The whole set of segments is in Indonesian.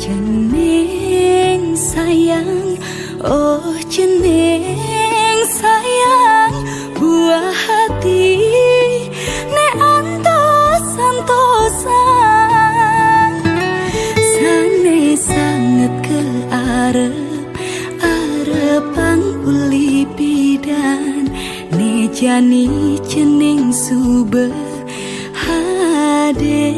Jeneng sayang, oh jeneng sayang, buah hati ne antos-antosan. Sane sangat ke arep-arepang uli bidan, ne jani jeneng sube hadir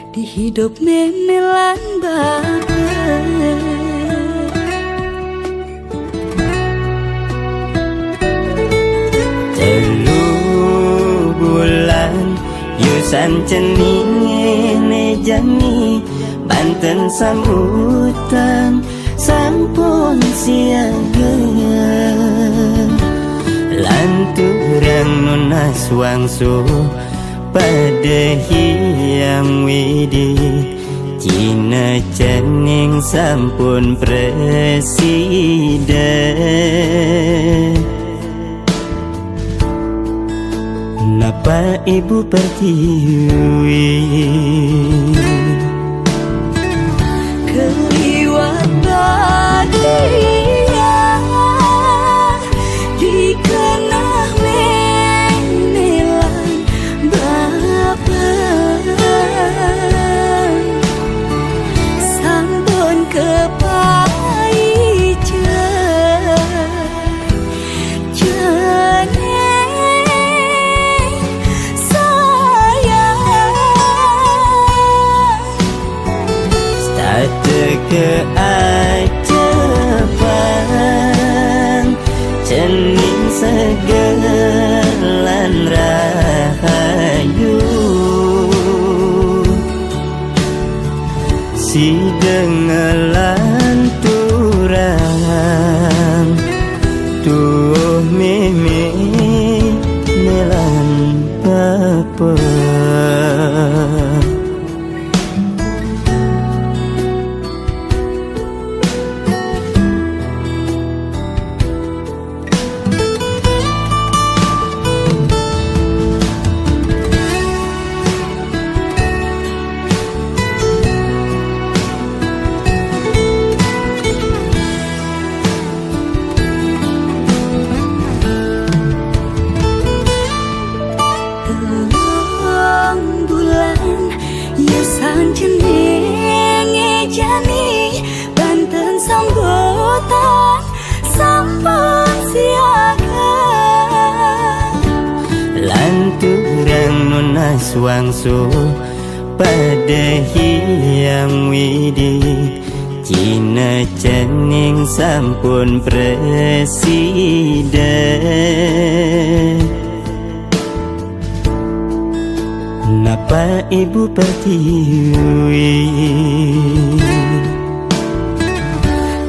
di hidup memelan baper. Telu bulan yusan ceningene jani Banten sambutan sampun siaga lanturang nunas wangsu pada hiang widi Cina cening sampun presiden. Napa ibu pertiwi Keliwat bahagia dikenah menelan baper. Sampun kepahijan jeneng sayang. Starte keacepan cening segelan rahayu si dengelan turang tuh mimi nelan papa. Yusan jeneng jani Banten sambutan sampun siaga Lanturang nunas wangsu pada hiang widi Cina cening sampun presiden. Napa ibu pertiwi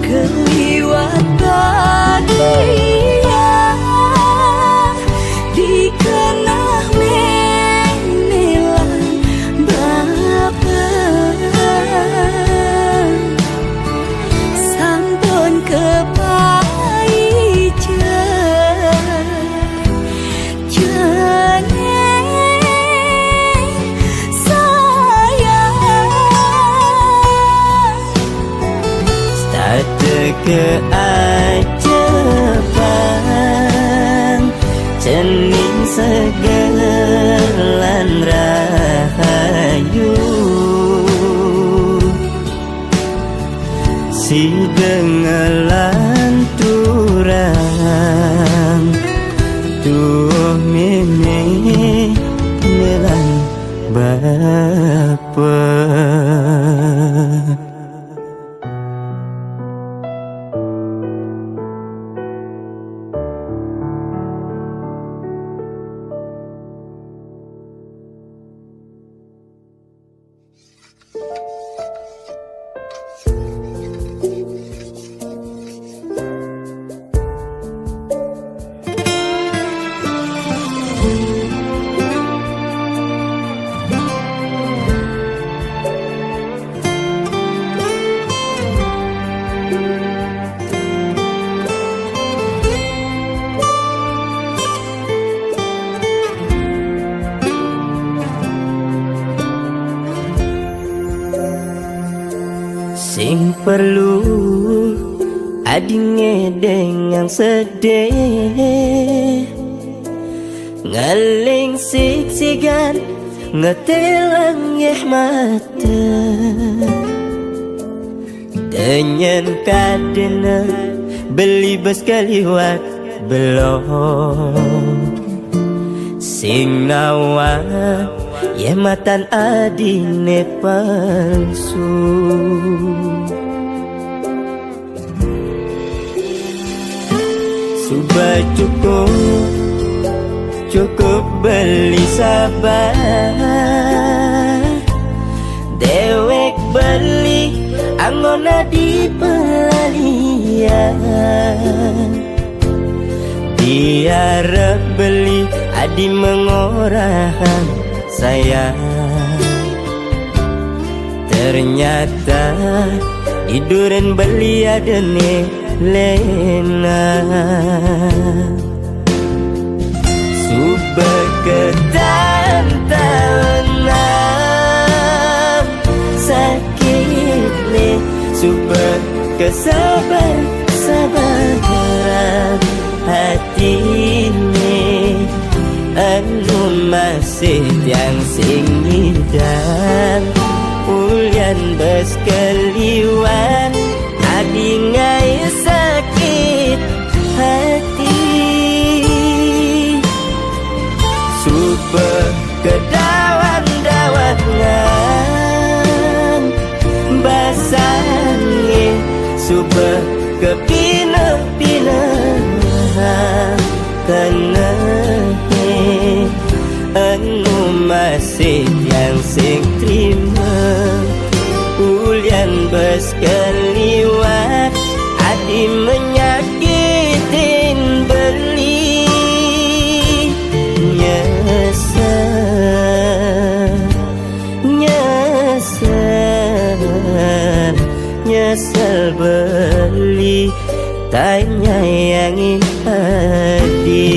Keliwat bahagia dikenah menelan baper. Sampun kepahijan jeneng keacepan cening segelan rahayu si dengelan turang tuh mimi nelan bapa. perlu adinge dengan sedih ngaling siksigan ngetelang yeh mata dengan kadena beli bes kaliwat belum sing nawa ye matan adine palsu suba cukup beli sabar dewek beli anggona di pelalian diarep beli adi mengorahan sayang ternyata tiduran beli adene lena suba ketantanan sakit le suba kesabaran hati ini anu masih yang sing dan ulian bes keliwan adi ngai sakit hati suba kedawan-dawanan basange suba kepina-pina karena anu masih yang sing terima ulian bes keliwat adi menyakitin beli nyesel beli tak nyayangi hati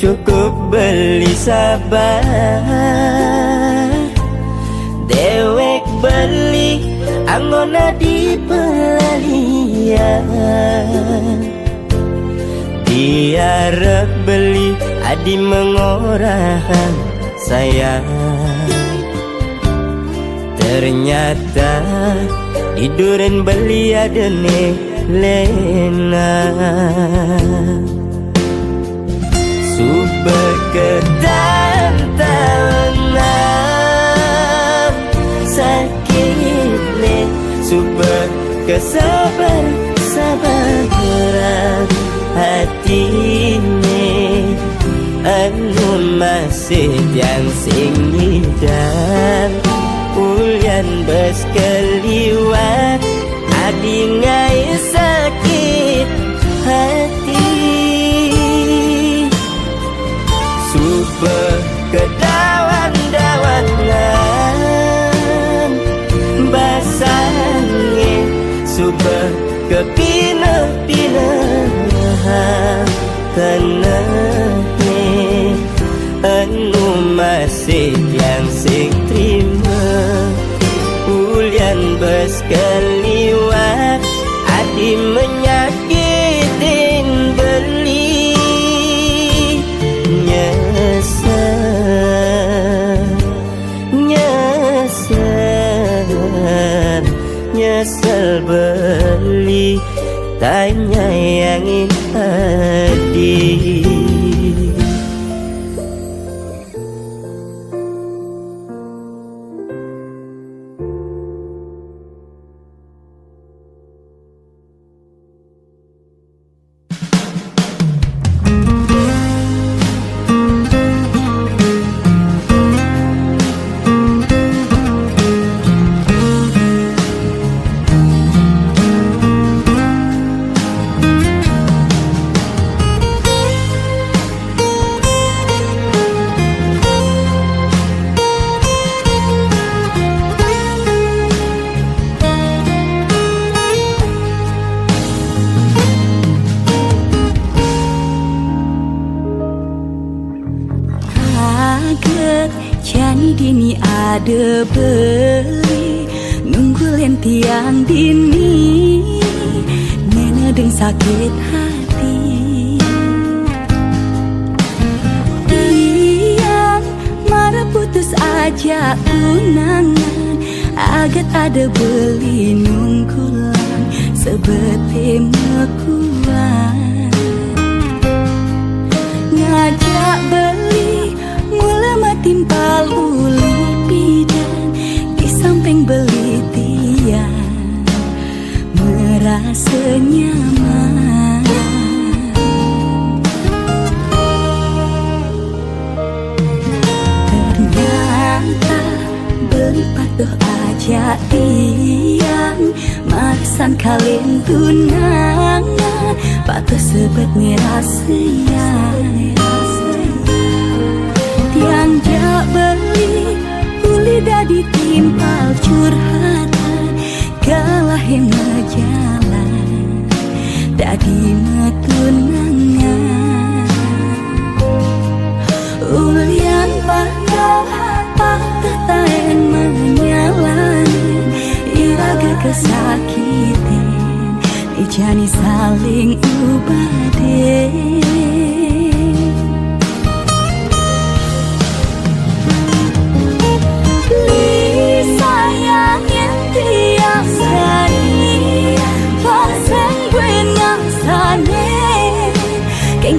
cukup beli sabar dewek beli anggona di pelalian diarep beli adi mengorahan sayang ternyata tiduran beli adene lena suba ketantanan sakit le suba kesabaran hati ini anu masih yang sing dan ulian bes keliwat adi ngai sakit hati suba kedawan-dawanan basange suba kepina-pina karena anu masih yang sing terima ulian bes keliwat adi menyakitin beli nyesel beli tak nyayangi hati ada beli, nunggu lentiang dini, nena deng sakit hati. Tiang marah putus aja unangan, agat ada beli nunggulan sebete mekuan. Ngajak beli mula matimpal uli bidan, di samping beli tiang merasa nyaman. Ternyata beli patuh aja tiang marisan kalian tunangan, patuh sebet merasa tiang jak beli uli dah ditimpal curhatan, kalah yang ngejalan dadi metunangan. Ulian patah patah taen menyalani, iraga kesakitan ijani saling ubade.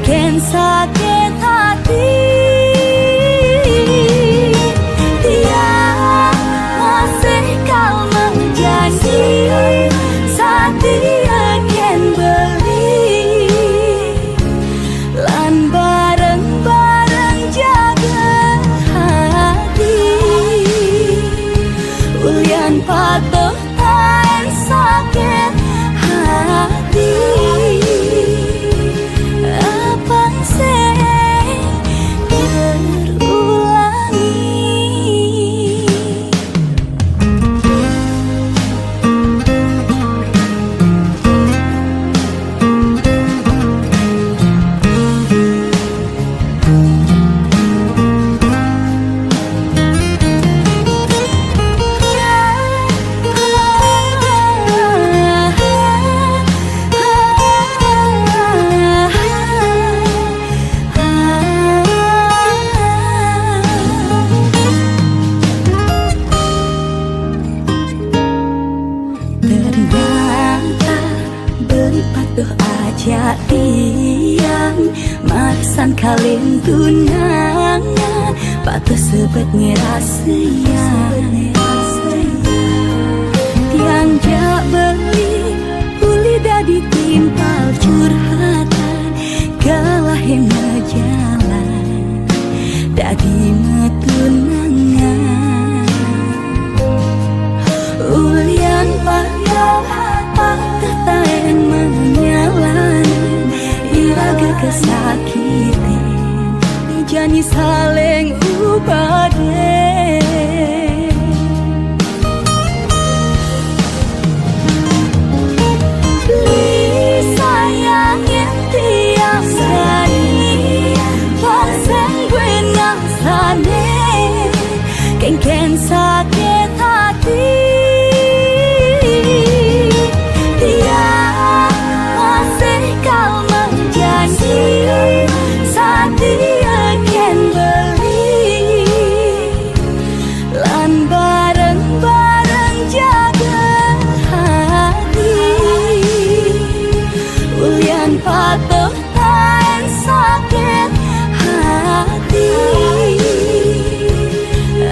Ken sakit hati, tiang masih kau menjanji saat dia ken beli, lan bareng-bareng jaga hati. Ulian patuh tahan sakit hati, aja tiang marisan kalian tunangan, patuh sebet ngerasa tiang jak beli uli dah ditimpal curhatan, kalah yang ngejalan dadi metunangan. Ulian patah patah taen menyalani, iraga kesakitan jani saling ubade. Beli sayangin tiang sani, pasen gue naksane, ken sakit hati. Saat dia ken beli, lan bareng-bareng jaga hati. Ulian patuh tahan sakit hati,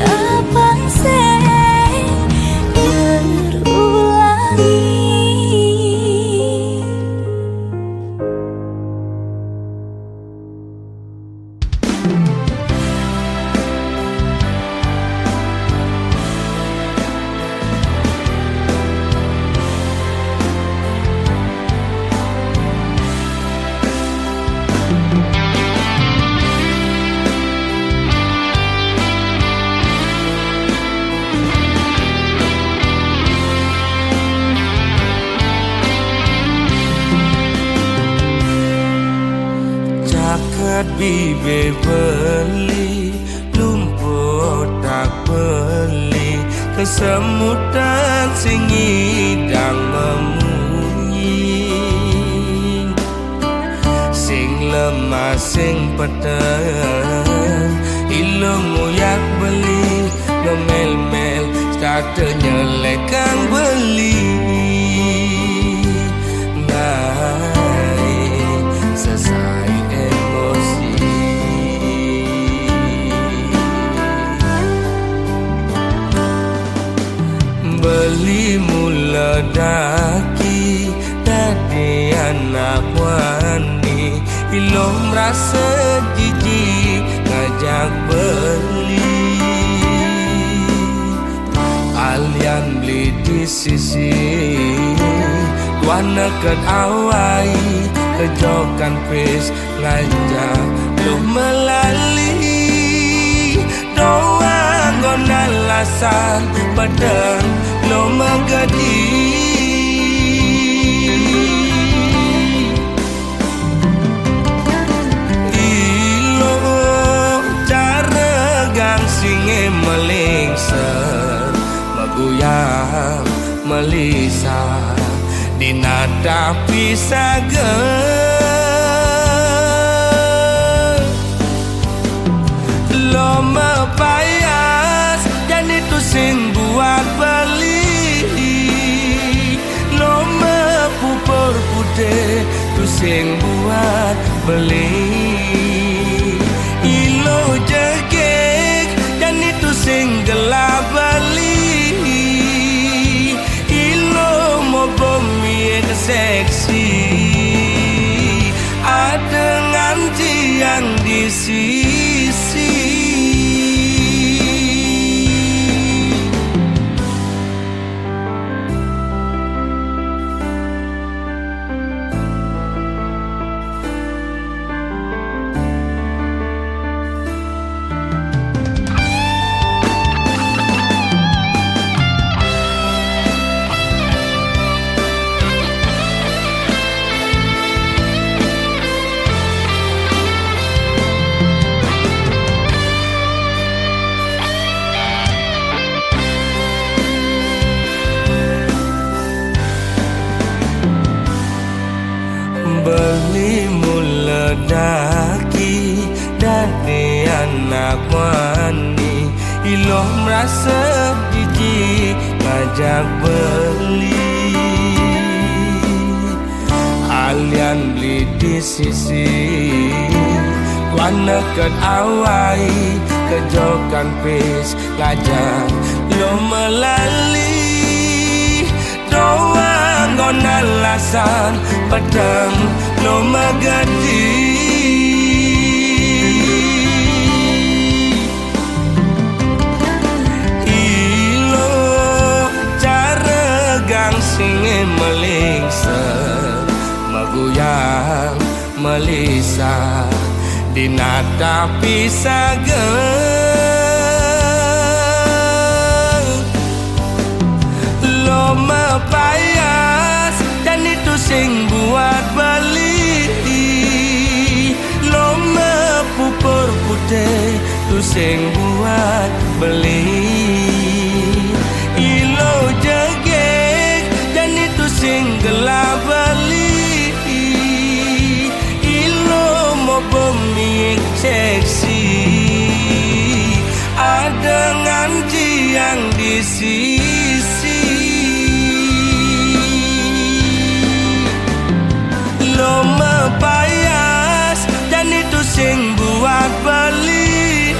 abang sing berulangi. Caket bibe beli, lumpur tak beli. semutan sing ngidang memunyi, sing lemah sing peteng ilmu yak beli ngemel-mel kata nyelekang beli naik selesai emosi. Beli mula daki tadi anak wani ilom rasa jijik ngajak beli, alian beli di sisi wana ket awai kejokan pis ngajak lu melali doang gona lasan padang lo magadi. Ilo cara gang singe melingser maguyang melisa dinada pisaga lo mepayas dan itu sing buat beli lo mepupur putih tu sing buat beli ilo jegek dan itu sing gelap beli ilo mau bumi seksi ada nganti yang di sisi. Beli mula daki dari anak wani ilo merasa jijik ngajak beli, alian beli di sisi wana ket awai kejokan pis ngajak lo melali doang gona lasan padang lo magadi. Ilo cara gang singe melingser maguyang melisa dinada pisaga lo mepayas dan itu sing buat beli lo mepupur putih tu sing buat beli ilo jegek dan itu sing gelap beli ilo mau bumi seksi ada nganti yang di sisi lo mepayas dan itu sing buat beli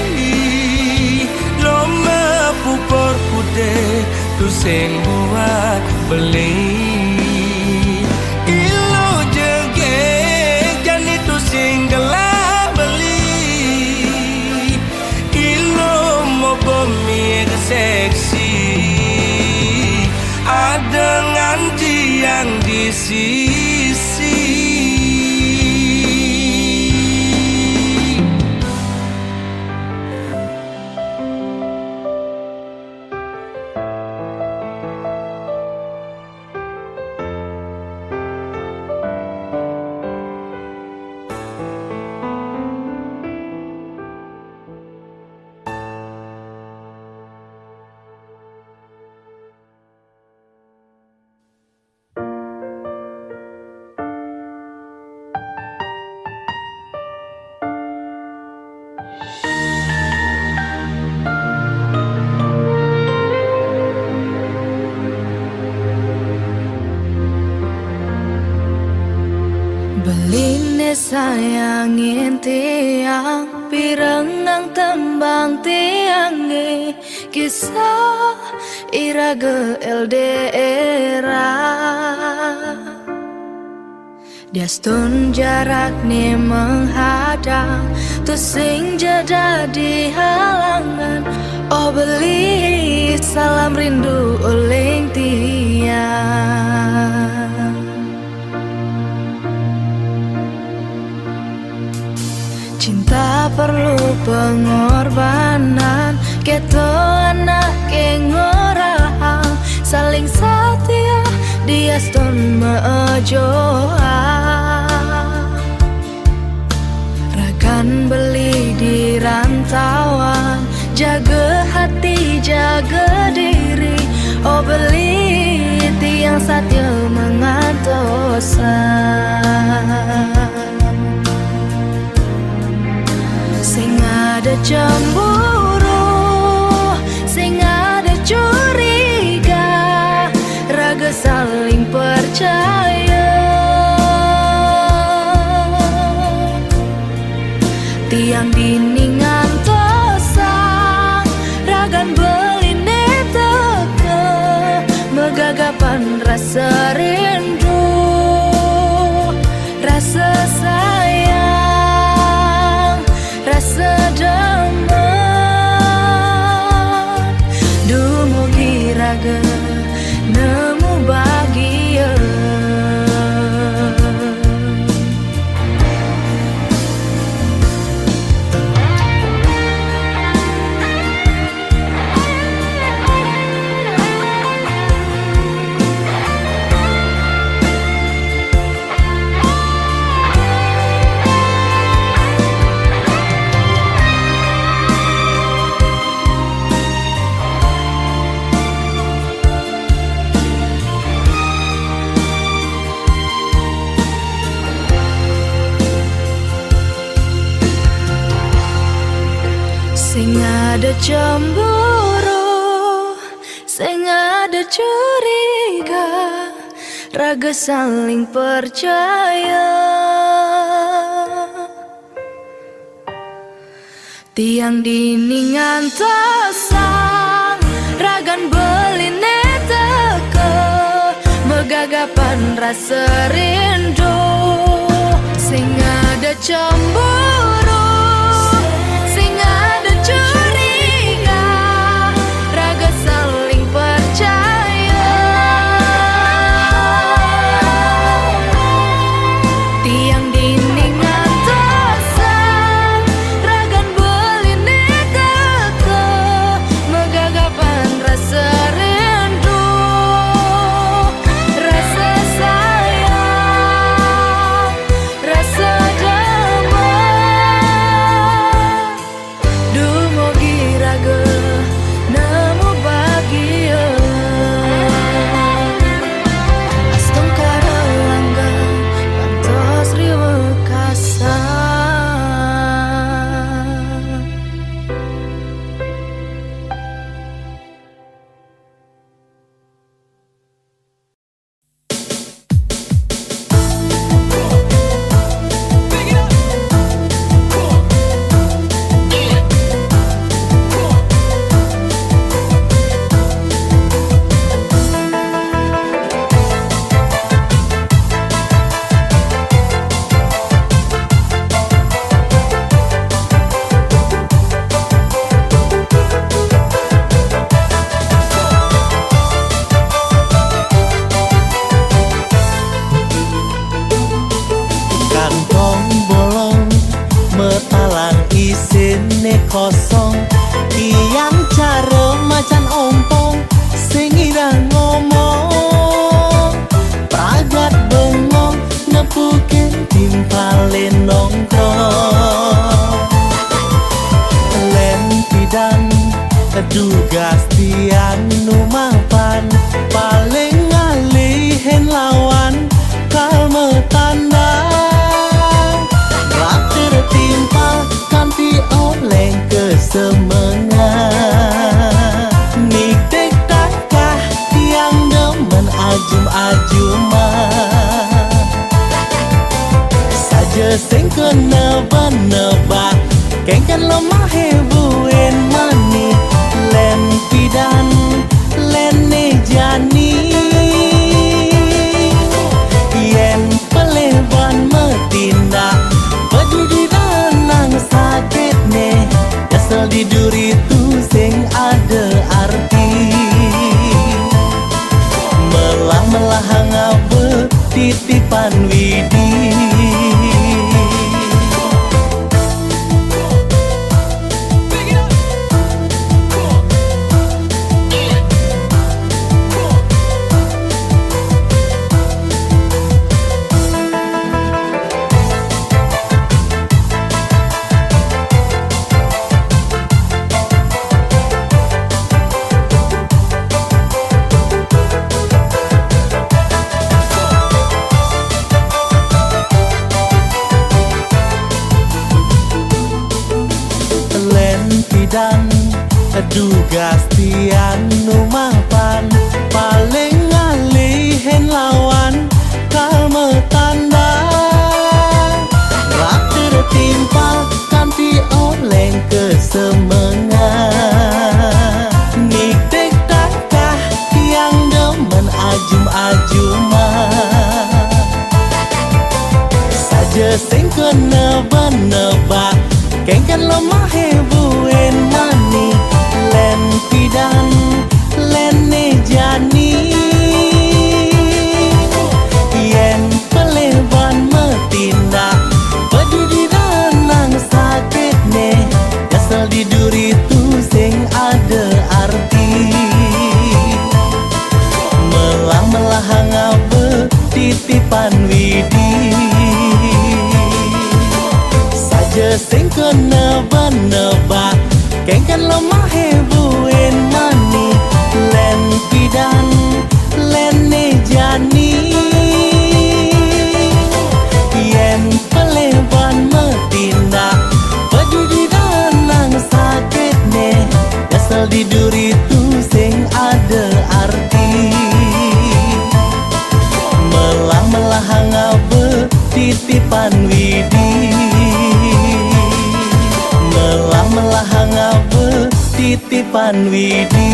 lo mepupur putih tu sing buat beli ilo jegek dan itu sing gelap beli ilo mau bumi seksi ada nganti yang di sisi. Beline sayangin tiang pirengang tembang tiange kisah iraga LDR. Dia stun jarak nih menghadang tuh sing jadi halangan. Oh beli salam rindu oleh tiang. Cinta perlu pengorbanan, keto anak ngorahang saling setia dia stun mejoa. Ragan beli di rantauan, jaga hati jaga diri. Oh beli tiang satya mengantosan. Sing ada cemburu, sing ada curiga, raga saling percaya. Tiang diningan tosang, ragan beline teke, megagapan rasa rindu, rasa sayang, rasa damai. Dumugi raga nemu bahagia. Sing ada cemburu, sing ada curiga, raga saling percaya. Tiang diningan tosang, ragan beline teke, megagapan rasa rindu. Sing ada cemburu, curiga, raga saling percaya. Tiang diningan tosang, ragan beline teke, megagapan rasa rindu, rasa sayang, rasa kosong kian cara macan ompong sing irang ngomong pragat bengong nepukin timpalin nongkrong lem pidang tugas tiang numapan paling ngalihin lawan kalme tandang raktir timpal kanti oleh kesemengat niktek sing kena benebak kengkan lemah hebuen mani len pidan len nejani yen peleban metindak peduli danang sakit ne kesel di duri tu sing ada arti melah ngabe titipan widi dan dugas tian numapan paling ngalihin lawan kalme tanda rak tertimpa kanti oleng kesemengan niktek takah yang demen ajum-ajuman saja sing kena benebak kengkan lemah hebuen mani len pidan len nejani yen peleban metindak peduli danang sakit ne kesel di duri tu sing ada arti melah ngabe titipan widi saja sing kena benebak kengkan lemah hebuen mani len pidan len nejani yen peleban metindak peduli danang sakit ne kesel di duri tu sing ada arti melah ngabe titipan widi melah ngabe titipan widi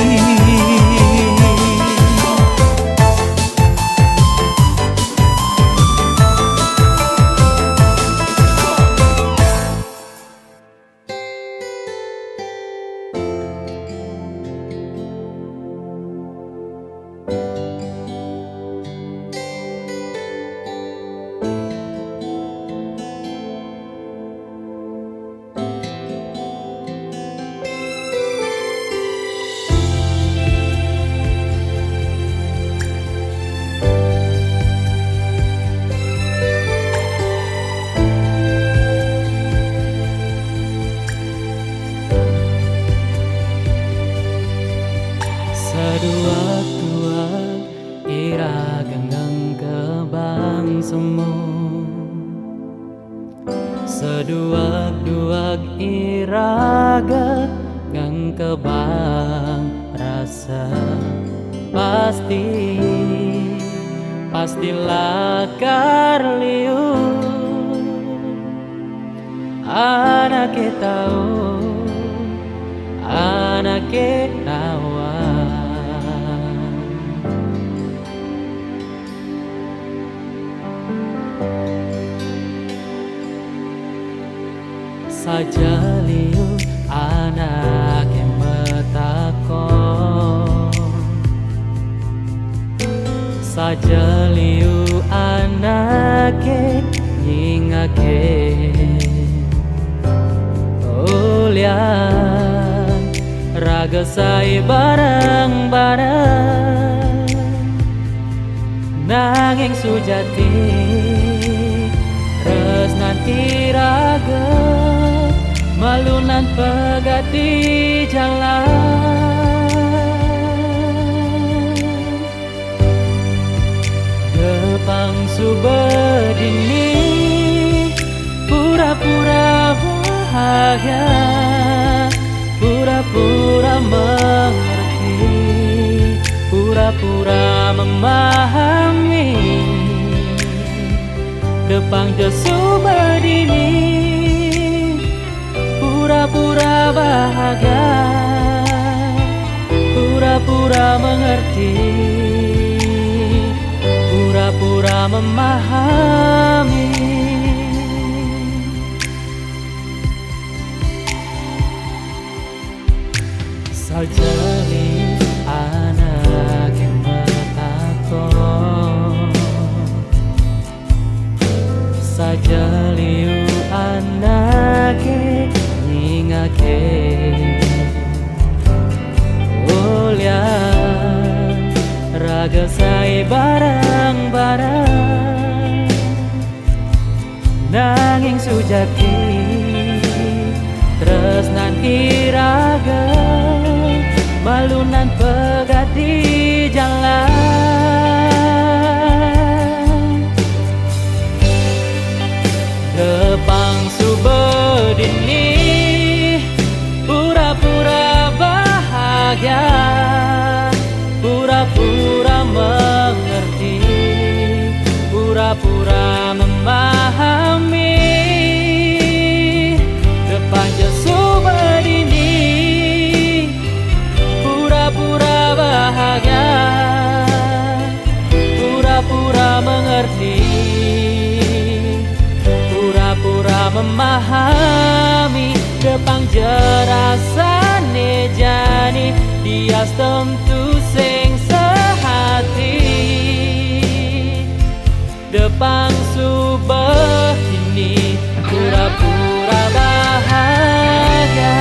Seduak-duak ira genggang kebang semu Seduak-duak ira genggang kebang rasa Pastilah karliu Anak tahu Anak tawa saja liu anak yang metakon saja liu anak nyingake ulian raga sai bareng-bareng nanging sujati resnan iraga malunan pegat di jalan Depang subedini pura-pura bahagia pura-pura mengerti pura-pura memahami Depang Jesu berdini, pura-pura bahagia, pura-pura mengerti, pura-pura memahami. Sajali anak yang bertakon, sajali anak nyingake ulian raga sai barang-barang nanging sujati tresnan iraga malunan pegat di jalan. Depang subedini, pura-pura bahagia, pura-pura mengerti, pura-pura memahami. Depang Jesu berdini, pura-pura bahagia, pura-pura mengerti, pura-pura memahami. Depang jerasane jani dia tentu sing sehati. Depang subah ini pura-pura bahagia.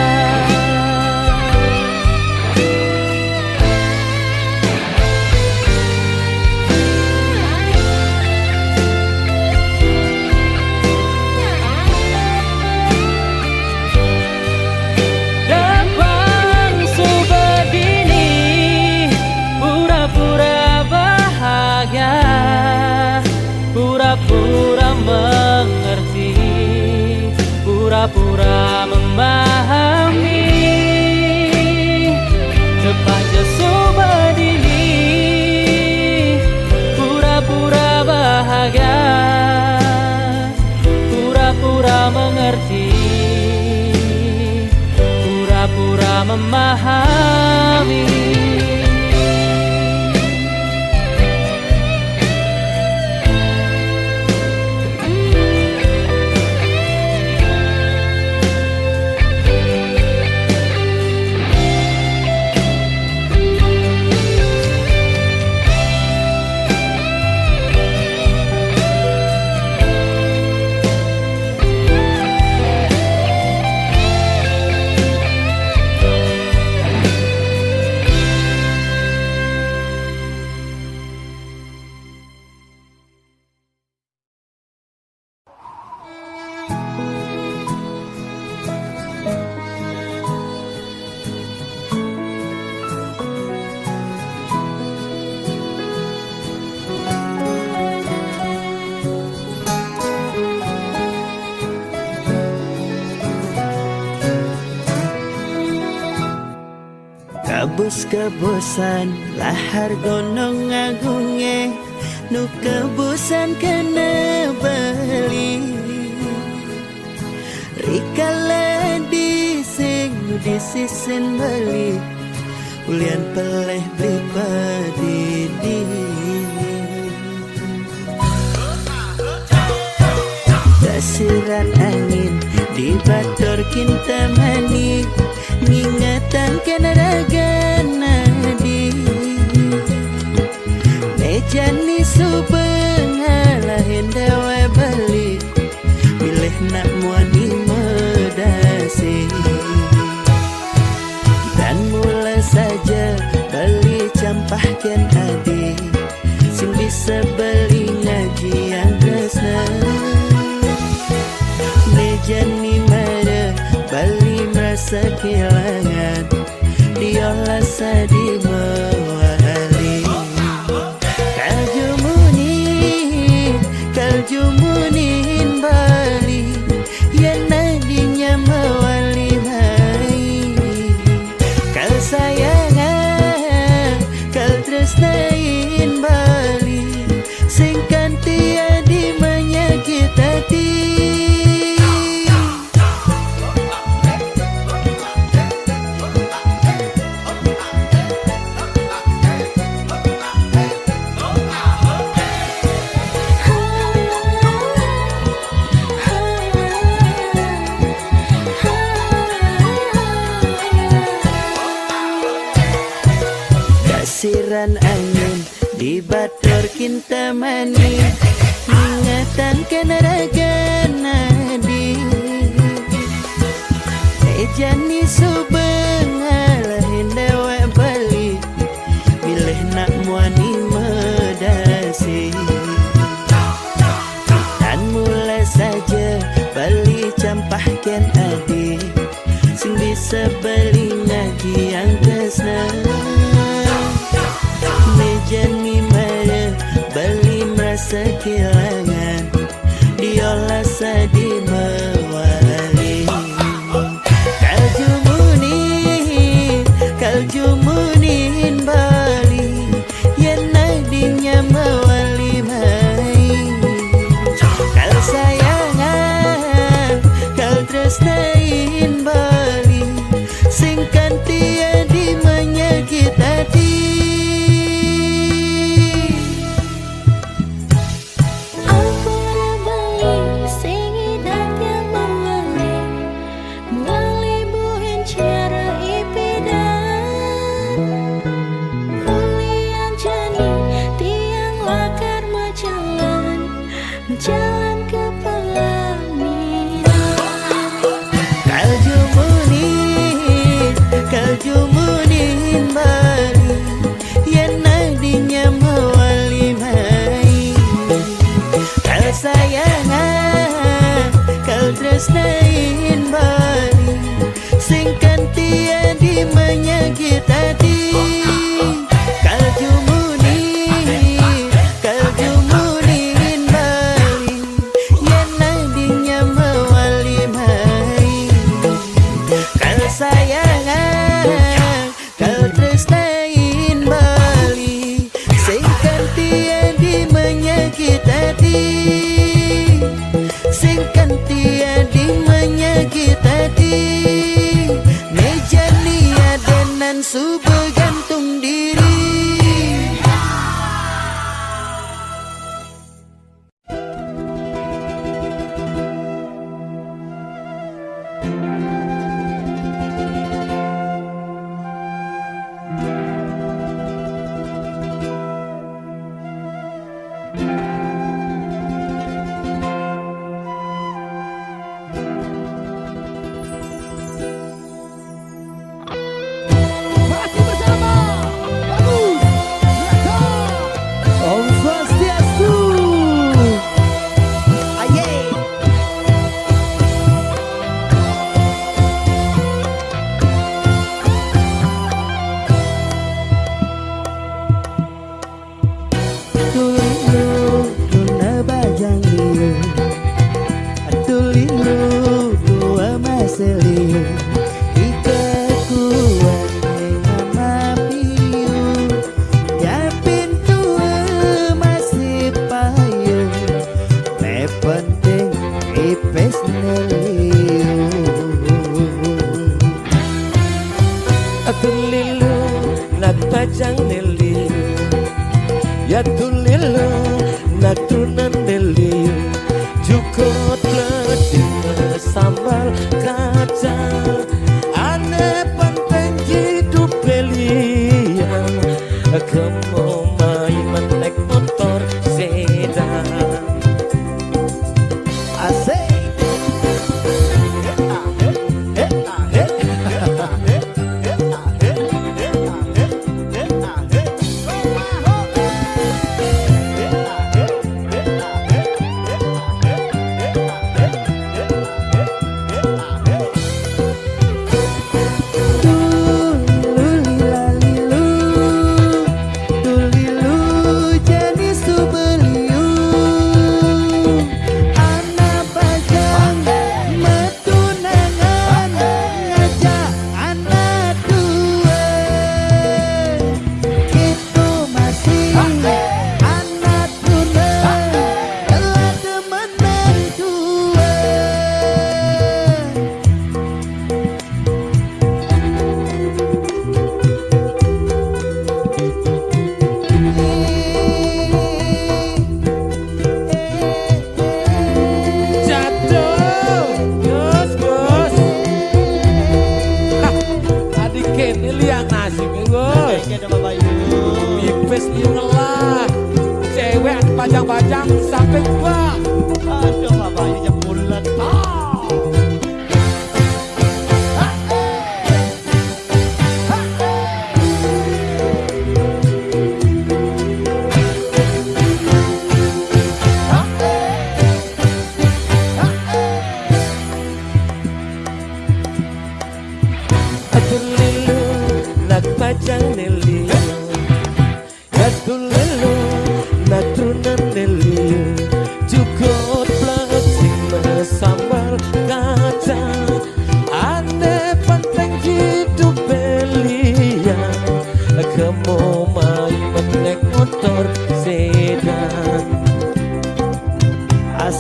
Pura-pura mengerti, pura-pura memahami. Depan Jesu berdini, pura-pura bahagia, pura-pura mengerti, pura-pura memahami. Kebus-kebusan lahar gunung agunge nu kebusan kena beli rikala dising disisin beli ulian peleh beli padidi dasiran angin di bator kinta mani ngingatan kena raga nadi mejani subeng halahin dewa balik pilih nak muani medasi dan mula saja beli campahkan adi sing bisa beli ngaji yang resna mejani mara bali merasa kehilangan diolah sadi mewali kaljumunin bali yang nadinya mewali mai kal sayangan kal tresnain bali sing kanti adi menyakit atur kinta mani mengatangkan raga nadi jani subengal hendawa balik milih nak muani medasi dan mula saja bali campahkan adik sing bisa beli ngaji yang kesna mejani mara bali merasa kehilangan diolah sadi mewali kaljumunin bali yang nadinya mewali mai kal sayangan kal tresnain bali singkan tiadi menyakit hati. Jalan ke pelaminan Kaljumunin bali yang nadinya mewali mai kal sayangan kal tresnain bali singkan tiadi menyakit hati. Sayangan kau tresnain bali singkan tiadi menyakit hati singkan tiadi menyakit hati mejani adenan su bergantung diri. Ya tulilo natrunan deli jukot leding sambal kacang ane penting hidup belian kemo main menek motor sedan asik.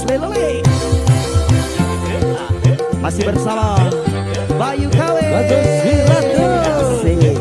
lele. Masih bersama Bayu KW Bagus Wiratu. Asik.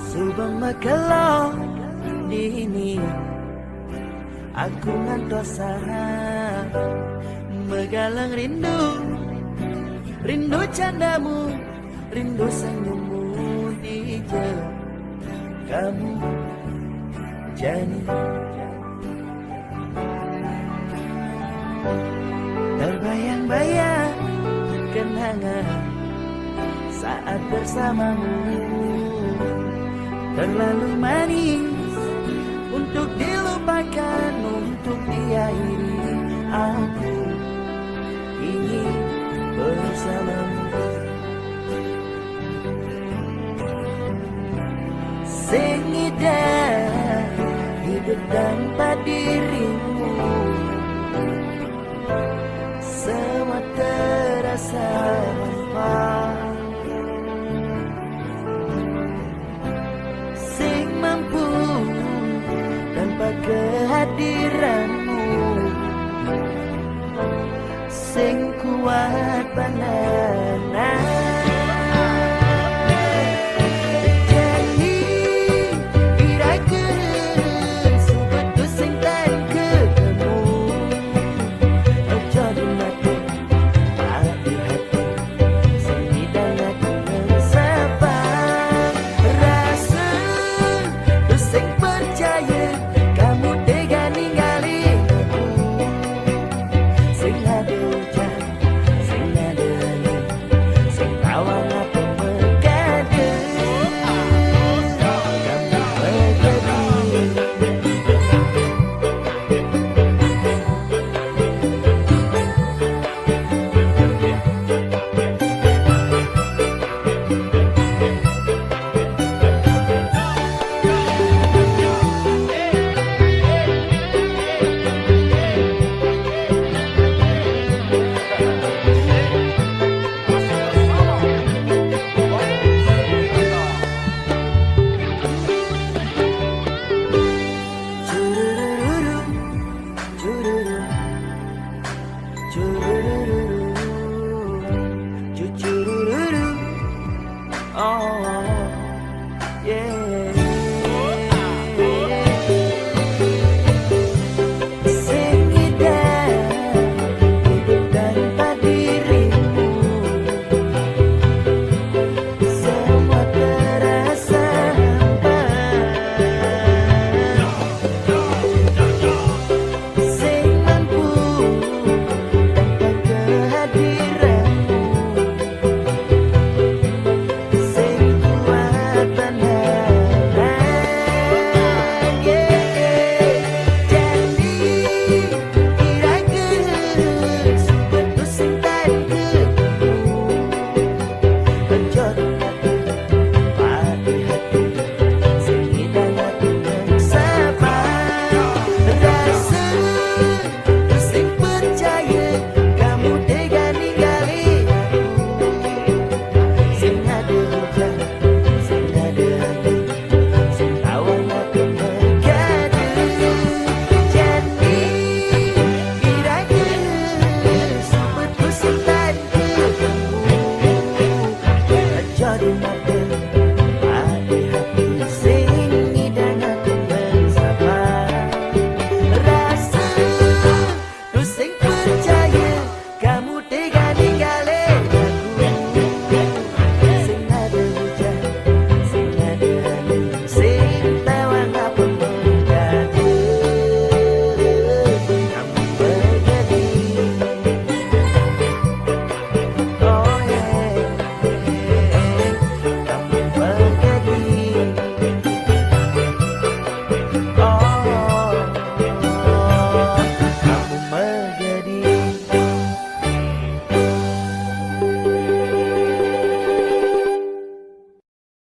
Subang Magelang dini aku ngantosa megalang rindu, rindu candamu, rindu senyummu di kamu Jani. Terbayang-bayang kenangan saat bersamamu, terlalu manis untuk dilupakan, untuk diakhiri. Aku ingin bersamamu. Sing indah hidup tanpa dirimu, semua terasa hampa. Tanpa kehadiranmu, sing kuat panas